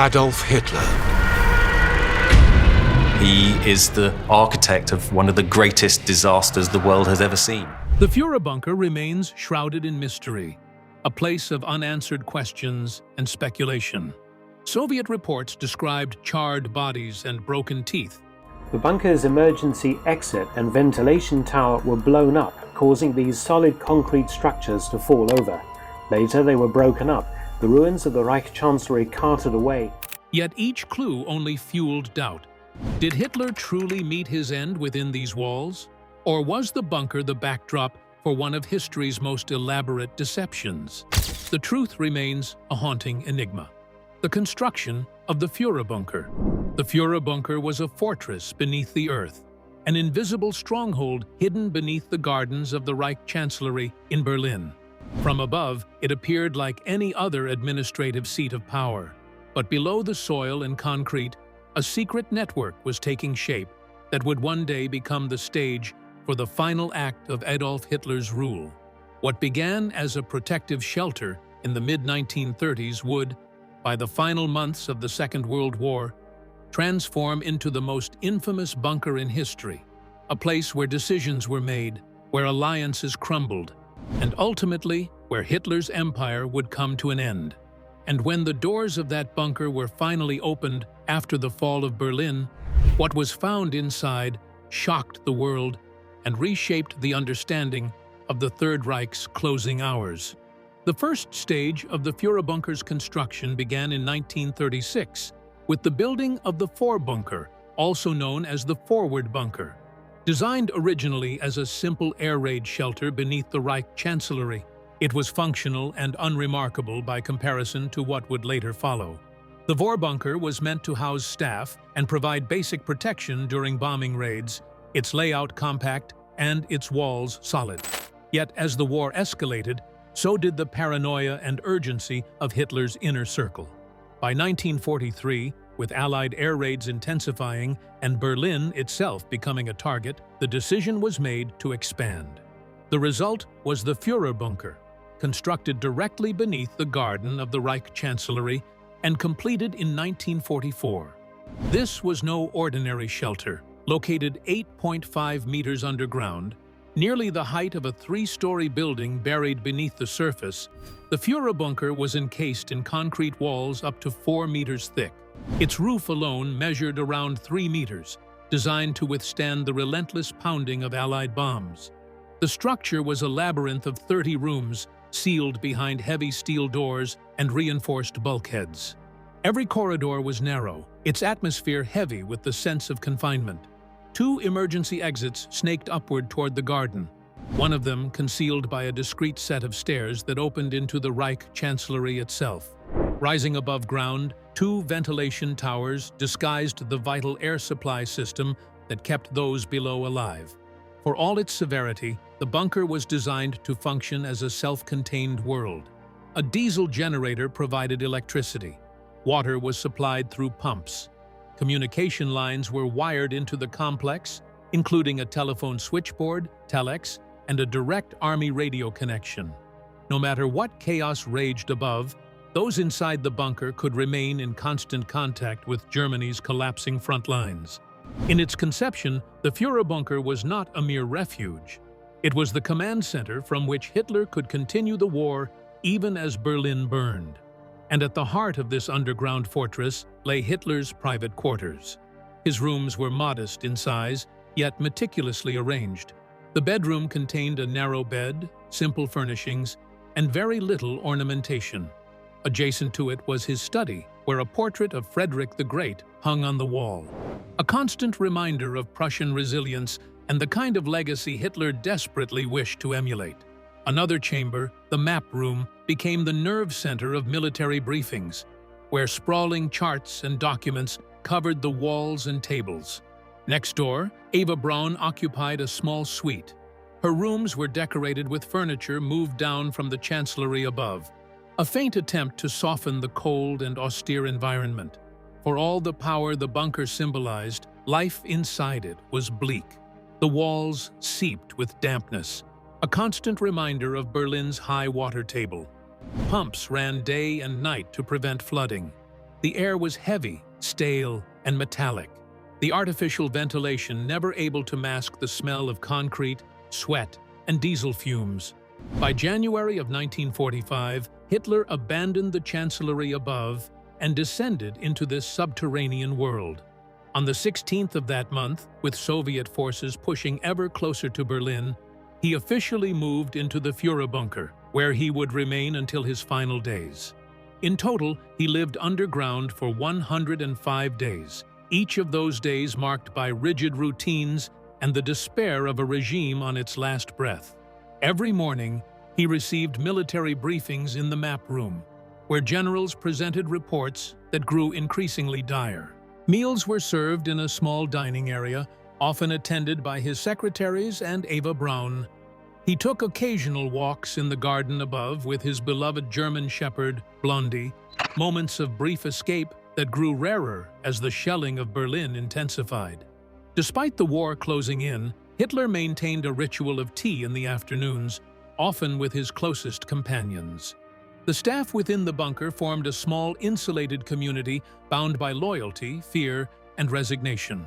Adolf Hitler. He is the architect of one of the greatest disasters the world has ever seen. The Führerbunker remains shrouded in mystery, a place of unanswered questions and speculation. Soviet reports described charred bodies and broken teeth. The bunker's emergency exit and ventilation tower were blown up, causing these solid concrete structures to fall over. Later they were broken up, the ruins of the Reich Chancellery carted away. Yet each clue only fueled doubt. Did Hitler truly meet his end within these walls? Or was the bunker the backdrop for one of history's most elaborate deceptions? The truth remains a haunting enigma. The construction of the Führerbunker. The Führerbunker was a fortress beneath the earth, an invisible stronghold hidden beneath the gardens of the Reich Chancellery in Berlin. From above, it appeared like any other administrative seat of power. But below the soil and concrete, a secret network was taking shape that would one day become the stage for the final act of Adolf Hitler's rule. What began as a protective shelter in the mid-1930s would, by the final months of the Second World War, transform into the most infamous bunker in history, a place where decisions were made, where alliances crumbled, and ultimately where Hitler's empire would come to an end. And when the doors of that bunker were finally opened after the fall of Berlin, what was found inside shocked the world and reshaped the understanding of the Third Reich's closing hours. The first stage of the Führerbunker's construction began in 1936 with the building of the Führerbunker, also known as the forward bunker. Designed originally as a simple air raid shelter beneath the Reich Chancellery, it was functional and unremarkable by comparison to what would later follow. The Führerbunker was meant to house staff and provide basic protection during bombing raids, its layout compact and its walls solid. Yet as the war escalated, so did the paranoia and urgency of Hitler's inner circle. By 1943, with Allied air raids intensifying and Berlin itself becoming a target, the decision was made to expand. The result was the Führerbunker, constructed directly beneath the garden of the Reich Chancellery and completed in 1944. This was no ordinary shelter. Located 8.5 meters underground, nearly the height of a three-story building buried beneath the surface, the Führerbunker was encased in concrete walls up to 4 meters thick. Its roof alone measured around 3 meters, designed to withstand the relentless pounding of Allied bombs. The structure was a labyrinth of 30 rooms, sealed behind heavy steel doors and reinforced bulkheads. Every corridor was narrow, its atmosphere heavy with the sense of confinement. 2 emergency exits snaked upward toward the garden, one of them concealed by a discreet set of stairs that opened into the Reich Chancellery itself. Rising above ground, 2 ventilation towers disguised the vital air supply system that kept those below alive. For all its severity, the bunker was designed to function as a self-contained world. A diesel generator provided electricity. Water was supplied through pumps. Communication lines were wired into the complex, including a telephone switchboard, telex, and a direct army radio connection. No matter what chaos raged above, those inside the bunker could remain in constant contact with Germany's collapsing front lines. In its conception, the Führerbunker was not a mere refuge. It was the command center from which Hitler could continue the war even as Berlin burned. And at the heart of this underground fortress lay Hitler's private quarters. His rooms were modest in size, yet meticulously arranged. The bedroom contained a narrow bed, simple furnishings, and very little ornamentation. Adjacent to it was his study, where a portrait of Frederick the Great hung on the wall. A constant reminder of Prussian resilience and the kind of legacy Hitler desperately wished to emulate. Another chamber, the map room, became the nerve center of military briefings, where sprawling charts and documents covered the walls and tables. Next door, Eva Braun occupied a small suite. Her rooms were decorated with furniture moved down from the chancellery above, a faint attempt to soften the cold and austere environment. For all the power the bunker symbolized, life inside it was bleak. The walls seeped with dampness, a constant reminder of Berlin's high water table. Pumps ran day and night to prevent flooding. The air was heavy, stale, and metallic. The artificial ventilation never able to mask the smell of concrete, sweat, and diesel fumes. By January of 1945, Hitler abandoned the chancellery above and descended into this subterranean world. On the 16th of that month, with Soviet forces pushing ever closer to Berlin, he officially moved into the Führerbunker, where he would remain until his final days. In total, he lived underground for 105 days, each of those days marked by rigid routines and the despair of a regime on its last breath. Every morning, he received military briefings in the map room, where generals presented reports that grew increasingly dire. Meals were served in a small dining area, often attended by his secretaries and Eva Braun. He took occasional walks in the garden above with his beloved German shepherd, Blondie, moments of brief escape that grew rarer as the shelling of Berlin intensified. Despite the war closing in, Hitler maintained a ritual of tea in the afternoons, often with his closest companions. The staff within the bunker formed a small, insulated community bound by loyalty, fear, and resignation.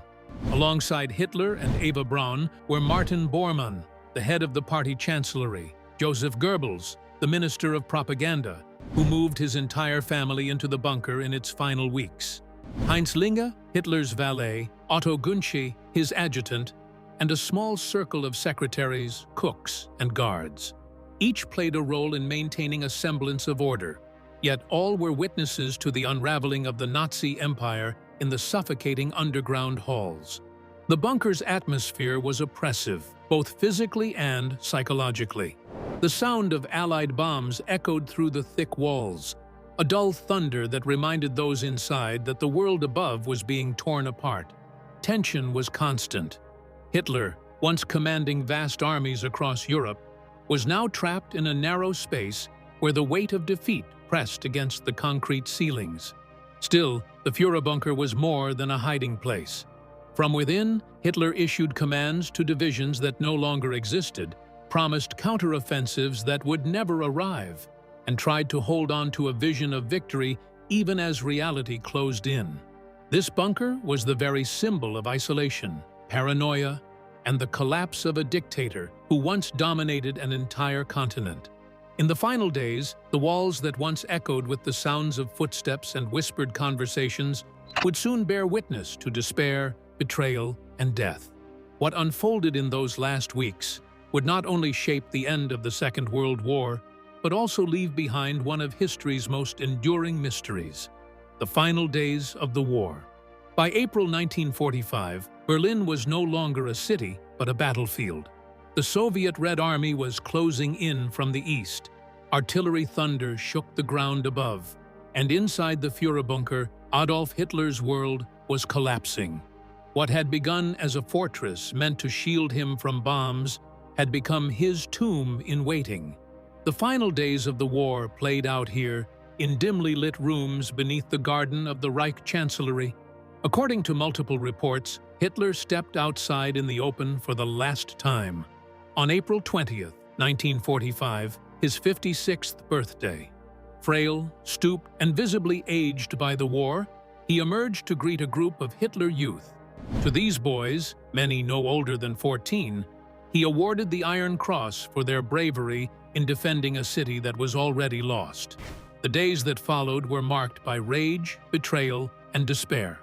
Alongside Hitler and Eva Braun were Martin Bormann, the head of the party chancellery, Joseph Goebbels, the minister of propaganda, who moved his entire family into the bunker in its final weeks, Heinz Linge, Hitler's valet, Otto Guntschi, his adjutant, and a small circle of secretaries, cooks, and guards. Each played a role in maintaining a semblance of order, yet all were witnesses to the unraveling of the Nazi Empire in the suffocating underground halls. The bunker's atmosphere was oppressive, both physically and psychologically. The sound of Allied bombs echoed through the thick walls, a dull thunder that reminded those inside that the world above was being torn apart. Tension was constant. Hitler, once commanding vast armies across Europe, was now trapped in a narrow space where the weight of defeat pressed against the concrete ceilings. Still, the Führerbunker was more than a hiding place. From within, Hitler issued commands to divisions that no longer existed, promised counteroffensives that would never arrive, and tried to hold on to a vision of victory even as reality closed in. This bunker was the very symbol of isolation, paranoia, and the collapse of a dictator who once dominated an entire continent. In the final days, the walls that once echoed with the sounds of footsteps and whispered conversations would soon bear witness to despair, betrayal, and death. What unfolded in those last weeks would not only shape the end of the Second World War, but also leave behind one of history's most enduring mysteries: the final days of the war. By April 1945, Berlin was no longer a city, but a battlefield. The Soviet Red Army was closing in from the east. Artillery thunder shook the ground above, and inside the Führerbunker, Adolf Hitler's world was collapsing. What had begun as a fortress meant to shield him from bombs had become his tomb in waiting. The final days of the war played out here, in dimly lit rooms beneath the garden of the Reich Chancellery. According to multiple reports, Hitler stepped outside in the open for the last time. On April 20th, 1945, his 56th birthday. Frail, stooped, and visibly aged by the war, he emerged to greet a group of Hitler youth. To these boys, many no older than 14, he awarded the Iron Cross for their bravery in defending a city that was already lost. The days that followed were marked by rage, betrayal, and despair.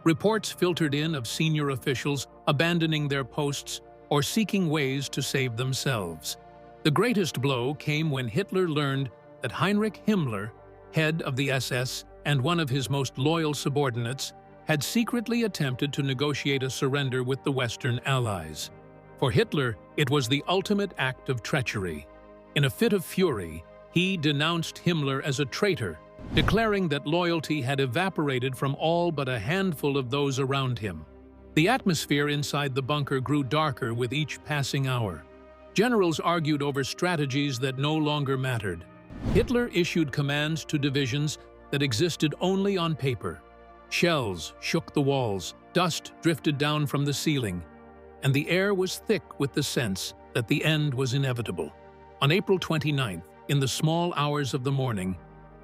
Reports filtered in of senior officials abandoning their posts or seeking ways to save themselves. The greatest blow came when Hitler learned that Heinrich Himmler, head of the SS and one of his most loyal subordinates, had secretly attempted to negotiate a surrender with the Western Allies. For Hitler, it was the ultimate act of treachery. In a fit of fury, he denounced Himmler as a traitor, declaring that loyalty had evaporated from all but a handful of those around him. The atmosphere inside the bunker grew darker with each passing hour. Generals argued over strategies that no longer mattered. Hitler issued commands to divisions that existed only on paper. Shells shook the walls, dust drifted down from the ceiling, and the air was thick with the sense that the end was inevitable. On April 29th, in the small hours of the morning,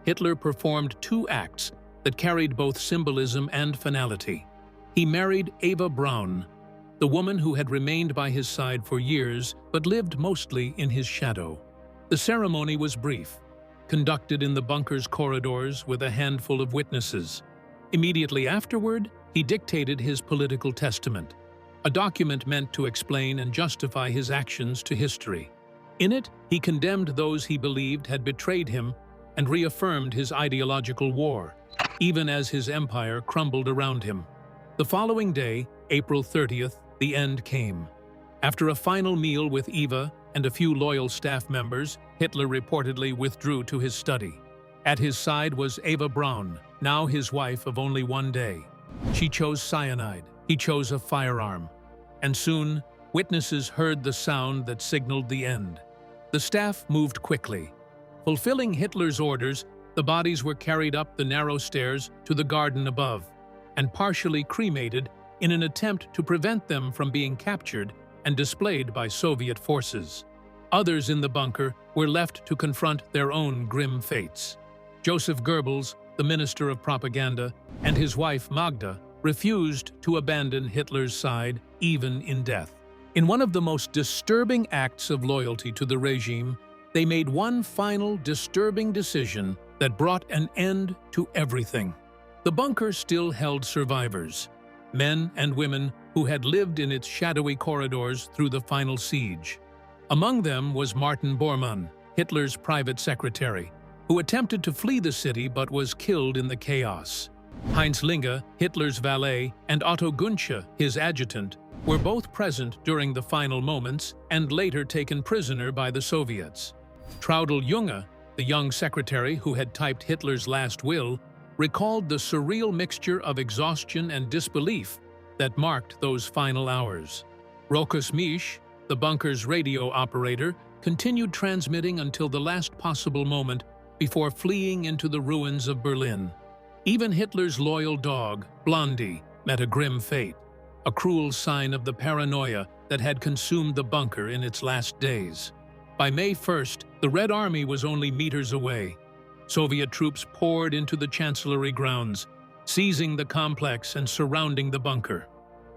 Hitler performed two acts that carried both symbolism and finality. He married Eva Braun, the woman who had remained by his side for years but lived mostly in his shadow. The ceremony was brief, conducted in the bunker's corridors with a handful of witnesses. Immediately afterward, he dictated his political testament, a document meant to explain and justify his actions to history. In it, he condemned those he believed had betrayed him and reaffirmed his ideological war, even as his empire crumbled around him. The following day, April 30th, the end came. After a final meal with Eva and a few loyal staff members, Hitler reportedly withdrew to his study. At his side was Eva Braun, now his wife of only one day. She chose cyanide, he chose a firearm, and soon witnesses heard the sound that signaled the end. The staff moved quickly. Fulfilling Hitler's orders, the bodies were carried up the narrow stairs to the garden above and partially cremated in an attempt to prevent them from being captured and displayed by Soviet forces. Others in the bunker were left to confront their own grim fates. Joseph Goebbels, the Minister of Propaganda, and his wife Magda refused to abandon Hitler's side even in death. In one of the most disturbing acts of loyalty to the regime, they made one final disturbing decision that brought an end to everything. The bunker still held survivors, men and women who had lived in its shadowy corridors through the final siege. Among them was Martin Bormann, Hitler's private secretary, who attempted to flee the city but was killed in the chaos. Heinz Linge, Hitler's valet, and Otto Gunsche, his adjutant, were both present during the final moments and later taken prisoner by the Soviets. Traudl Junge, the young secretary who had typed Hitler's last will, recalled the surreal mixture of exhaustion and disbelief that marked those final hours. Rokus Misch, the bunker's radio operator, continued transmitting until the last possible moment before fleeing into the ruins of Berlin. Even Hitler's loyal dog, Blondie, met a grim fate, a cruel sign of the paranoia that had consumed the bunker in its last days. By May 1st, the Red Army was only meters away. Soviet troops poured into the Chancellery grounds, seizing the complex and surrounding the bunker.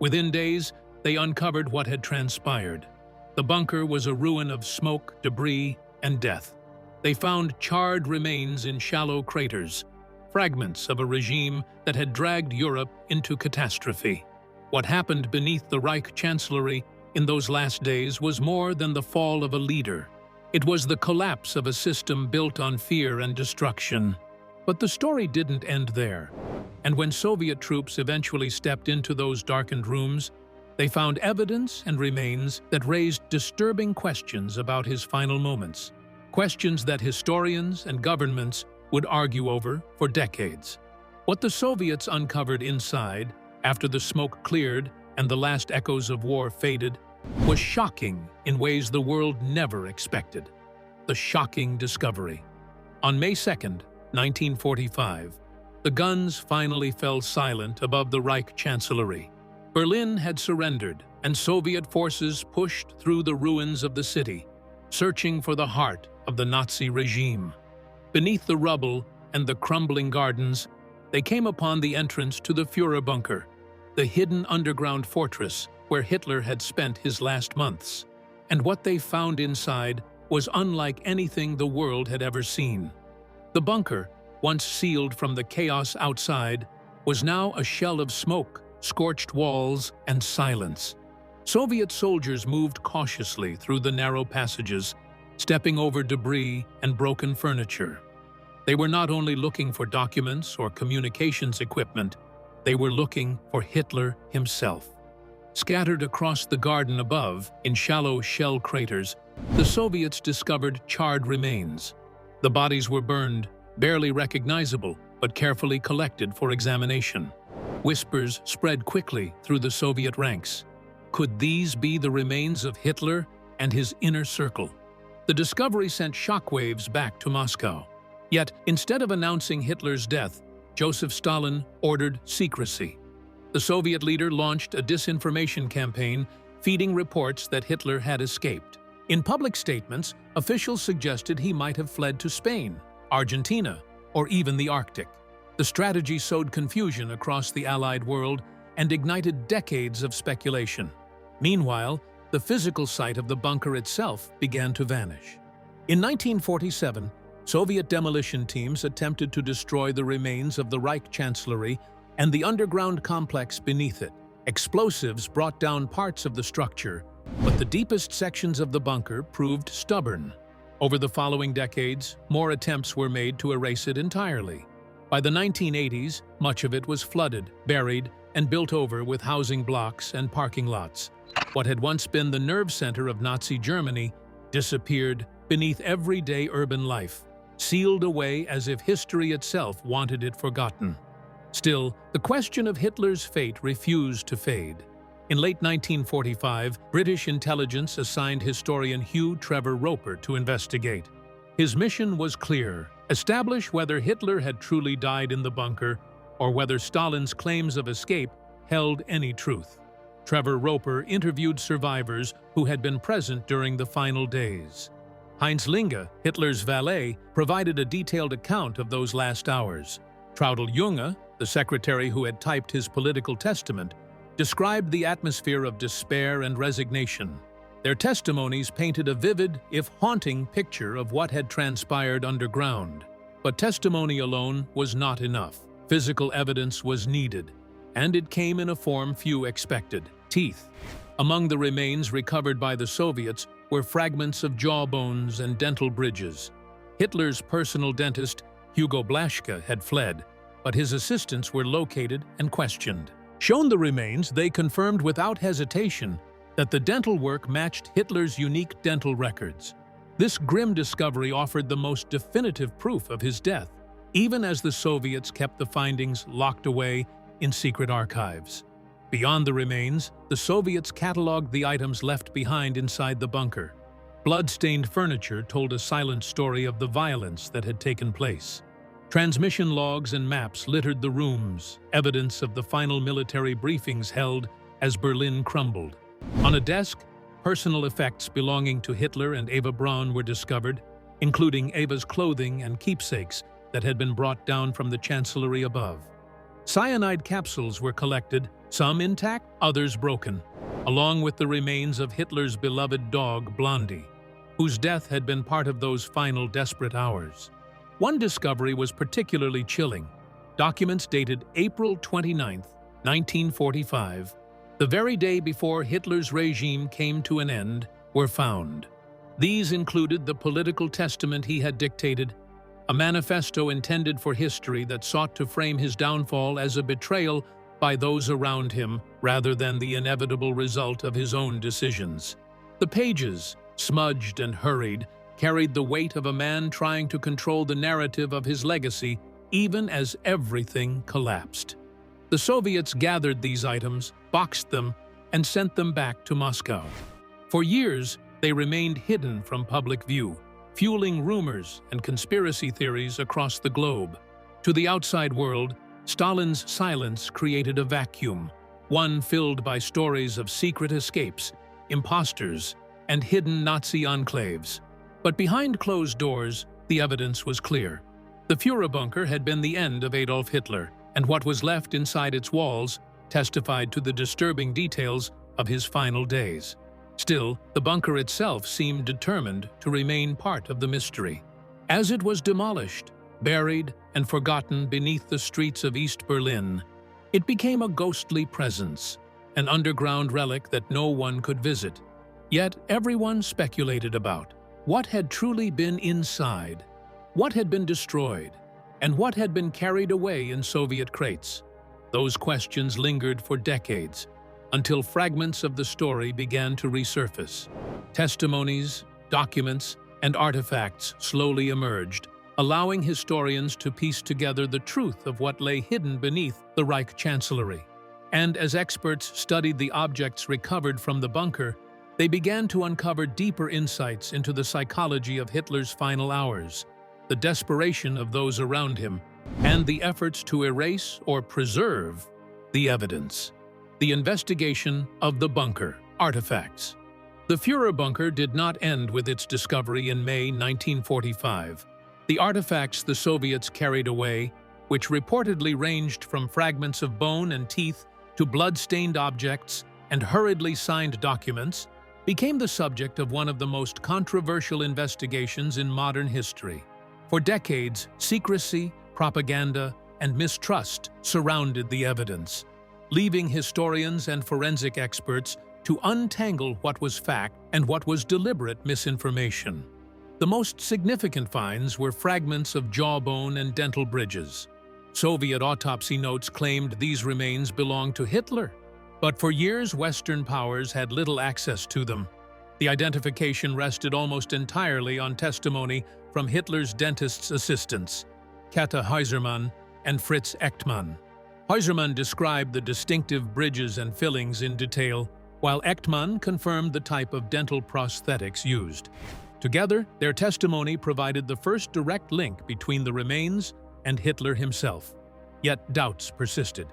Within days, they uncovered what had transpired. The bunker was a ruin of smoke, debris, and death. They found charred remains in shallow craters, fragments of a regime that had dragged Europe into catastrophe. What happened beneath the Reich Chancellery in those last days was more than the fall of a leader. It was the collapse of a system built on fear and destruction. But the story didn't end there. And when Soviet troops eventually stepped into those darkened rooms, they found evidence and remains that raised disturbing questions about his final moments. Questions that historians and governments would argue over for decades. What the Soviets uncovered inside, after the smoke cleared and the last echoes of war faded, was shocking in ways the world never expected. The shocking discovery. On May 2nd, 1945, the guns finally fell silent above the Reich Chancellery. Berlin had surrendered, and Soviet forces pushed through the ruins of the city, searching for the heart of the Nazi regime. Beneath the rubble and the crumbling gardens, they came upon the entrance to the Führerbunker, the hidden underground fortress where Hitler had spent his last months. And what they found inside was unlike anything the world had ever seen. The bunker, once sealed from the chaos outside, was now a shell of smoke, scorched walls, and silence. Soviet soldiers moved cautiously through the narrow passages, stepping over debris and broken furniture. They were not only looking for documents or communications equipment, they were looking for Hitler himself. Scattered across the garden above, in shallow shell craters, the Soviets discovered charred remains. The bodies were burned, barely recognizable, but carefully collected for examination. Whispers spread quickly through the Soviet ranks. Could these be the remains of Hitler and his inner circle? The discovery sent shockwaves back to Moscow. Yet, instead of announcing Hitler's death, Joseph Stalin ordered secrecy. The Soviet leader launched a disinformation campaign, feeding reports that Hitler had escaped. In public statements, officials suggested he might have fled to Spain, Argentina, or even the Arctic. The strategy sowed confusion across the Allied world and ignited decades of speculation. Meanwhile, the physical site of the bunker itself began to vanish. In 1947, Soviet demolition teams attempted to destroy the remains of the Reich Chancellery and the underground complex beneath it. Explosives brought down parts of the structure, but the deepest sections of the bunker proved stubborn. Over the following decades, more attempts were made to erase it entirely. By the 1980s, much of it was flooded, buried, and built over with housing blocks and parking lots. What had once been the nerve center of Nazi Germany disappeared beneath everyday urban life, sealed away as if history itself wanted it forgotten. Still, the question of Hitler's fate refused to fade. In late 1945, British intelligence assigned historian Hugh Trevor Roper to investigate. His mission was clear: establish whether Hitler had truly died in the bunker or whether Stalin's claims of escape held any truth. Trevor Roper interviewed survivors who had been present during the final days. Heinz Linge, Hitler's valet, provided a detailed account of those last hours. Traudl Junge, the secretary who had typed his political testament, described the atmosphere of despair and resignation. Their testimonies painted a vivid, if haunting, picture of what had transpired underground. But testimony alone was not enough. Physical evidence was needed, and it came in a form few expected: teeth. Among the remains recovered by the Soviets were fragments of jawbones and dental bridges. Hitler's personal dentist, Hugo Blaschke, had fled, but his assistants were located and questioned. Shown the remains, they confirmed without hesitation that the dental work matched Hitler's unique dental records. This grim discovery offered the most definitive proof of his death, even as the Soviets kept the findings locked away in secret archives. Beyond the remains, the Soviets cataloged the items left behind inside the bunker. Blood-stained furniture told a silent story of the violence that had taken place. Transmission logs and maps littered the rooms, evidence of the final military briefings held as Berlin crumbled. On a desk, personal effects belonging to Hitler and Eva Braun were discovered, including Eva's clothing and keepsakes that had been brought down from the chancellery above. Cyanide capsules were collected, some intact, others broken, along with the remains of Hitler's beloved dog, Blondie, whose death had been part of those final desperate hours. One discovery was particularly chilling. Documents dated April 29, 1945, the very day before Hitler's regime came to an end, were found. These included the political testament he had dictated, a manifesto intended for history that sought to frame his downfall as a betrayal by those around him rather than the inevitable result of his own decisions. The pages, smudged and hurried, carried the weight of a man trying to control the narrative of his legacy even as everything collapsed. The Soviets gathered these items, boxed them, and sent them back to Moscow. For years, they remained hidden from public view, fueling rumors and conspiracy theories across the globe. To the outside world, Stalin's silence created a vacuum, one filled by stories of secret escapes, imposters, and hidden Nazi enclaves. But behind closed doors, the evidence was clear. The Führerbunker had been the end of Adolf Hitler, and what was left inside its walls testified to the disturbing details of his final days. Still, the bunker itself seemed determined to remain part of the mystery. As it was demolished, buried, and forgotten beneath the streets of East Berlin, it became a ghostly presence, an underground relic that no one could visit. Yet everyone speculated about what had truly been inside, what had been destroyed, and what had been carried away in Soviet crates. Those questions lingered for decades, until fragments of the story began to resurface. Testimonies, documents, and artifacts slowly emerged, allowing historians to piece together the truth of what lay hidden beneath the Reich Chancellery. And as experts studied the objects recovered from the bunker, they began to uncover deeper insights into the psychology of Hitler's final hours, the desperation of those around him, and the efforts to erase or preserve the evidence. The investigation of the bunker artifacts. The Führerbunker did not end with its discovery in May 1945. The artifacts the Soviets carried away, which reportedly ranged from fragments of bone and teeth to blood-stained objects and hurriedly signed documents, became the subject of one of the most controversial investigations in modern history. For decades, secrecy, propaganda, and mistrust surrounded the evidence, leaving historians and forensic experts to untangle what was fact and what was deliberate misinformation. The most significant finds were fragments of jawbone and dental bridges. Soviet autopsy notes claimed these remains belonged to Hitler, but for years Western powers had little access to them. The identification rested almost entirely on testimony from Hitler's dentist's assistants, Käthe Häusermann and Fritz Echtmann. Häusermann described the distinctive bridges and fillings in detail, while Echtmann confirmed the type of dental prosthetics used. Together, their testimony provided the first direct link between the remains and Hitler himself. Yet doubts persisted.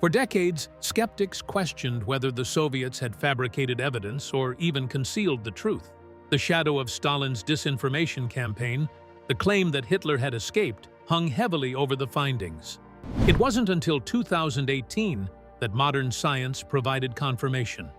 For decades, skeptics questioned whether the Soviets had fabricated evidence or even concealed the truth. The shadow of Stalin's disinformation campaign, the claim that Hitler had escaped, hung heavily over the findings. It wasn't until 2018 that modern science provided confirmation.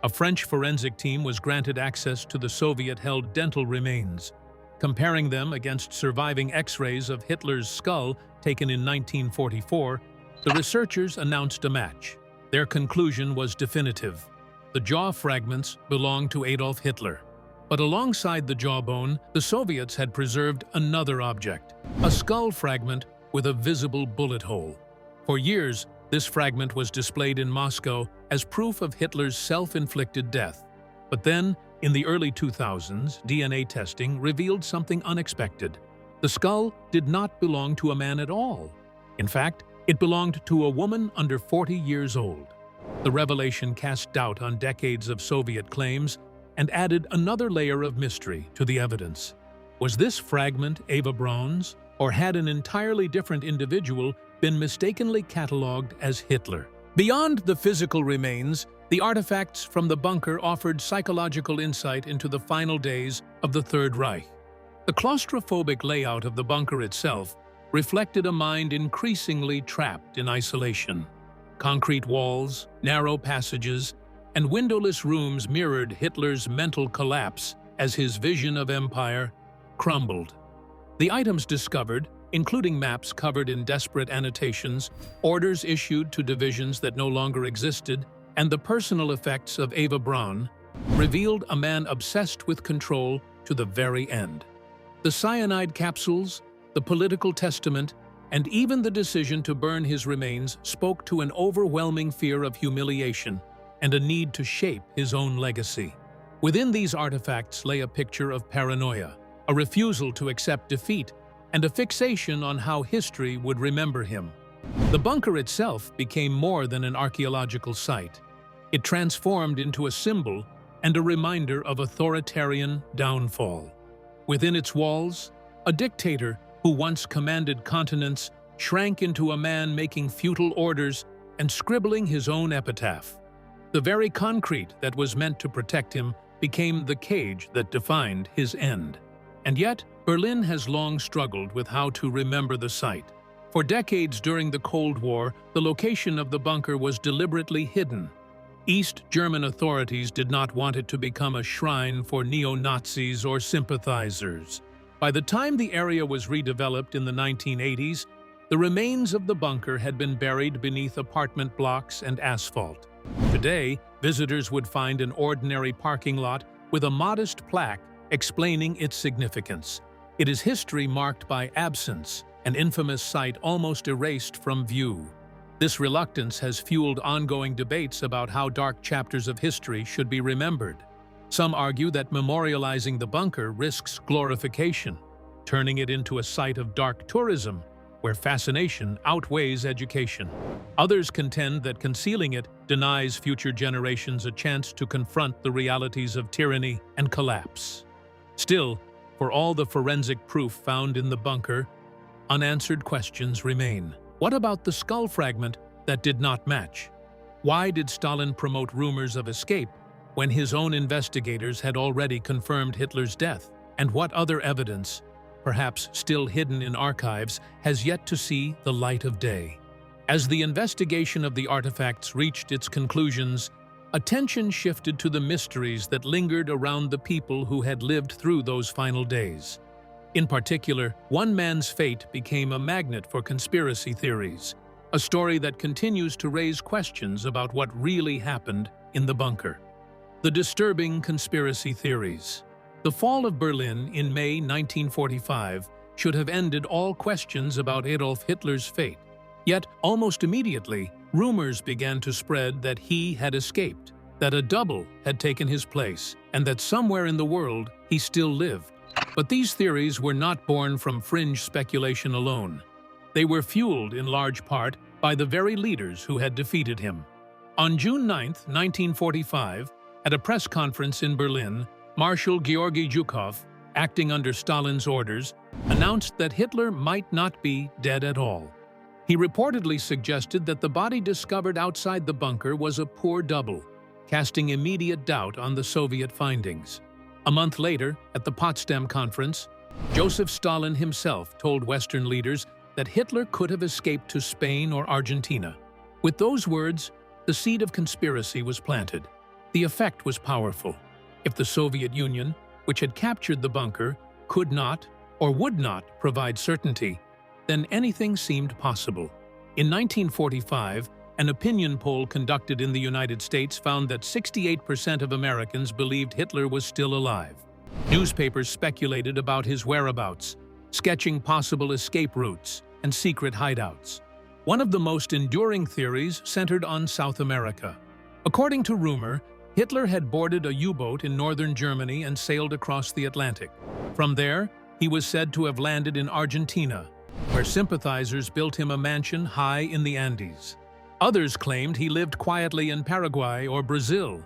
A French forensic team was granted access to the Soviet-held dental remains. Comparing them against surviving X-rays of Hitler's skull taken in 1944, the researchers announced a match. Their conclusion was definitive. The jaw fragments belonged to Adolf Hitler. But alongside the jawbone, the Soviets had preserved another object, a skull fragment with a visible bullet hole. For years, this fragment was displayed in Moscow as proof of Hitler's self-inflicted death. But then, in the early 2000s, DNA testing revealed something unexpected. The skull did not belong to a man at all. In fact, it belonged to a woman under 40 years old. The revelation cast doubt on decades of Soviet claims and added another layer of mystery to the evidence. Was this fragment Eva Braun's, or had an entirely different individual been mistakenly catalogued as Hitler? Beyond the physical remains, the artifacts from the bunker offered psychological insight into the final days of the Third Reich. The claustrophobic layout of the bunker itself reflected a mind increasingly trapped in isolation. Concrete walls, narrow passages, and windowless rooms mirrored Hitler's mental collapse as his vision of empire crumbled. The items discovered, including maps covered in desperate annotations, orders issued to divisions that no longer existed, and the personal effects of Eva Braun, revealed a man obsessed with control to the very end. The cyanide capsules, the political testament, and even the decision to burn his remains spoke to an overwhelming fear of humiliation and a need to shape his own legacy. Within these artifacts lay a picture of paranoia, a refusal to accept defeat, and a fixation on how history would remember him. The bunker itself became more than an archaeological site. It transformed into a symbol and a reminder of authoritarian downfall. Within its walls, a dictator who once commanded continents shrank into a man making futile orders and scribbling his own epitaph. The very concrete that was meant to protect him became the cage that defined his end. And yet, Berlin has long struggled with how to remember the site. For decades during the Cold War, the location of the bunker was deliberately hidden. East German authorities did not want it to become a shrine for neo-Nazis or sympathizers. By the time the area was redeveloped in the 1980s, the remains of the bunker had been buried beneath apartment blocks and asphalt. Today, visitors would find an ordinary parking lot with a modest plaque explaining its significance. It is history marked by absence, an infamous site almost erased from view. This reluctance has fueled ongoing debates about how dark chapters of history should be remembered. Some argue that memorializing the bunker risks glorification, turning it into a site of dark tourism, where fascination outweighs education. Others contend that concealing it denies future generations a chance to confront the realities of tyranny and collapse. Still, for all the forensic proof found in the bunker, unanswered questions remain. What about the skull fragment that did not match? Why did Stalin promote rumors of escape when his own investigators had already confirmed Hitler's death? And what other evidence perhaps still hidden in archives, has yet to see the light of day. As the investigation of the artifacts reached its conclusions, attention shifted to the mysteries that lingered around the people who had lived through those final days. In particular, one man's fate became a magnet for conspiracy theories, a story that continues to raise questions about what really happened in the bunker. The disturbing conspiracy theories. The fall of Berlin in May 1945 should have ended all questions about Adolf Hitler's fate. Yet, almost immediately, rumors began to spread that he had escaped, that a double had taken his place, and that somewhere in the world he still lived. But these theories were not born from fringe speculation alone. They were fueled in large part by the very leaders who had defeated him. On June 9, 1945, at a press conference in Berlin, Marshal Georgy Zhukov, acting under Stalin's orders, announced that Hitler might not be dead at all. He reportedly suggested that the body discovered outside the bunker was a poor double, casting immediate doubt on the Soviet findings. A month later, at the Potsdam Conference, Joseph Stalin himself told Western leaders that Hitler could have escaped to Spain or Argentina. With those words, the seed of conspiracy was planted. The effect was powerful. If the Soviet Union, which had captured the bunker, could not or would not provide certainty, then anything seemed possible. In 1945, an opinion poll conducted in the United States found that 68% of Americans believed Hitler was still alive. Newspapers speculated about his whereabouts, sketching possible escape routes and secret hideouts. One of the most enduring theories centered on South America. According to rumor, Hitler had boarded a U-boat in northern Germany and sailed across the Atlantic. From there, he was said to have landed in Argentina, where sympathizers built him a mansion high in the Andes. Others claimed he lived quietly in Paraguay or Brazil,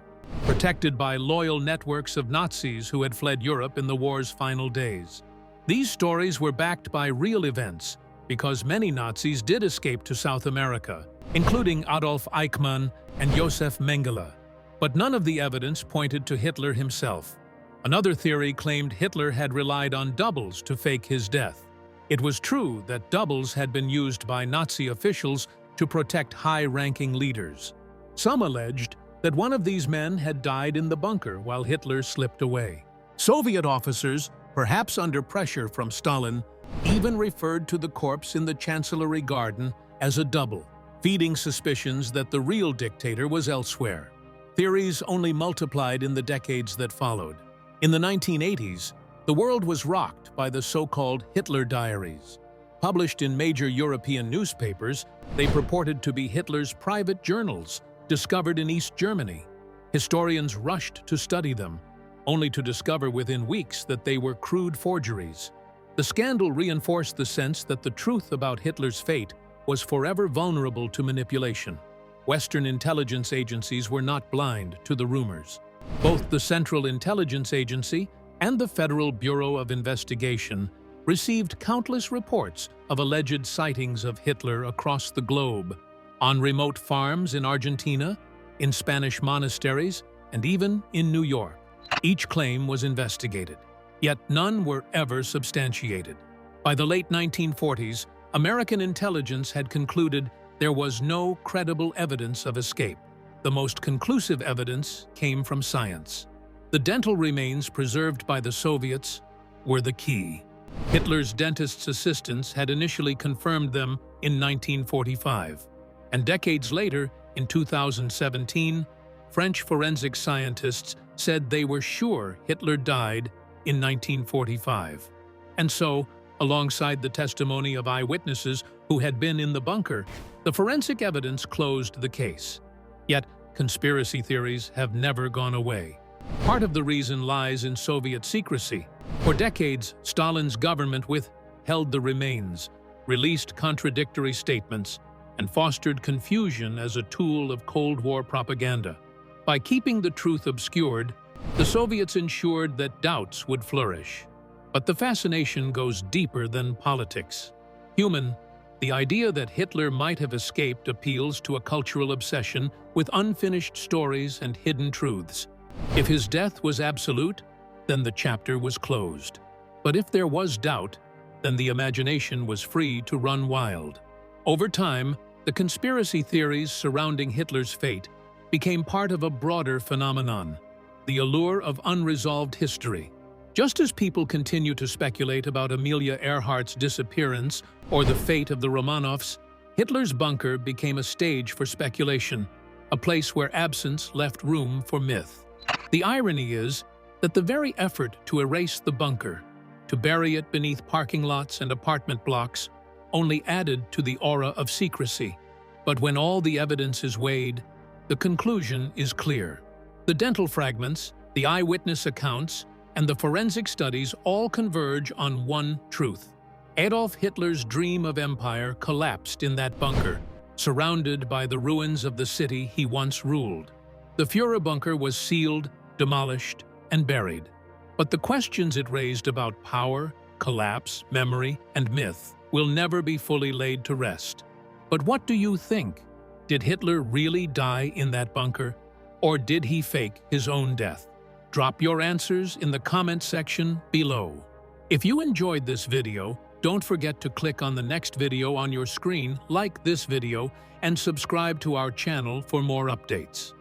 protected by loyal networks of Nazis who had fled Europe in the war's final days. These stories were backed by real events, because many Nazis did escape to South America, including Adolf Eichmann and Josef Mengele. But none of the evidence pointed to Hitler himself. Another theory claimed Hitler had relied on doubles to fake his death. It was true that doubles had been used by Nazi officials to protect high-ranking leaders. Some alleged that one of these men had died in the bunker while Hitler slipped away. Soviet officers, perhaps under pressure from Stalin, even referred to the corpse in the Chancellery Garden as a double, feeding suspicions that the real dictator was elsewhere. Theories only multiplied in the decades that followed. In the 1980s, the world was rocked by the so-called Hitler diaries. Published in major European newspapers, they purported to be Hitler's private journals, discovered in East Germany. Historians rushed to study them, only to discover within weeks that they were crude forgeries. The scandal reinforced the sense that the truth about Hitler's fate was forever vulnerable to manipulation. Western intelligence agencies were not blind to the rumors. Both the Central Intelligence Agency and the Federal Bureau of Investigation received countless reports of alleged sightings of Hitler across the globe, on remote farms in Argentina, in Spanish monasteries, and even in New York. Each claim was investigated, yet none were ever substantiated. By the late 1940s, American intelligence had concluded there was no credible evidence of escape. The most conclusive evidence came from science. The dental remains preserved by the Soviets were the key. Hitler's dentist's assistants had initially confirmed them in 1945, and decades later, in 2017, French forensic scientists said they were sure Hitler died in 1945. And so, alongside the testimony of eyewitnesses who had been in the bunker, the forensic evidence closed the case. Yet, conspiracy theories have never gone away. Part of the reason lies in Soviet secrecy. For decades, Stalin's government withheld the remains, released contradictory statements, and fostered confusion as a tool of Cold War propaganda. By keeping the truth obscured, the Soviets ensured that doubts would flourish. But the fascination goes deeper than politics. The idea that Hitler might have escaped appeals to a cultural obsession with unfinished stories and hidden truths. If his death was absolute, then the chapter was closed. But if there was doubt, then the imagination was free to run wild. Over time, the conspiracy theories surrounding Hitler's fate became part of a broader phenomenon, the allure of unresolved history. Just as people continue to speculate about Amelia Earhart's disappearance or the fate of the Romanovs, Hitler's bunker became a stage for speculation, a place where absence left room for myth. The irony is that the very effort to erase the bunker, to bury it beneath parking lots and apartment blocks, only added to the aura of secrecy. But when all the evidence is weighed, the conclusion is clear. The dental fragments, the eyewitness accounts, and the forensic studies all converge on one truth. Adolf Hitler's dream of empire collapsed in that bunker, surrounded by the ruins of the city he once ruled. The Führerbunker was sealed, demolished, and buried. But the questions it raised about power, collapse, memory, and myth will never be fully laid to rest. But what do you think? Did Hitler really die in that bunker? Or did he fake his own death? Drop your answers in the comment section below. If you enjoyed this video, don't forget to click on the next video on your screen, like this video, and subscribe to our channel for more updates.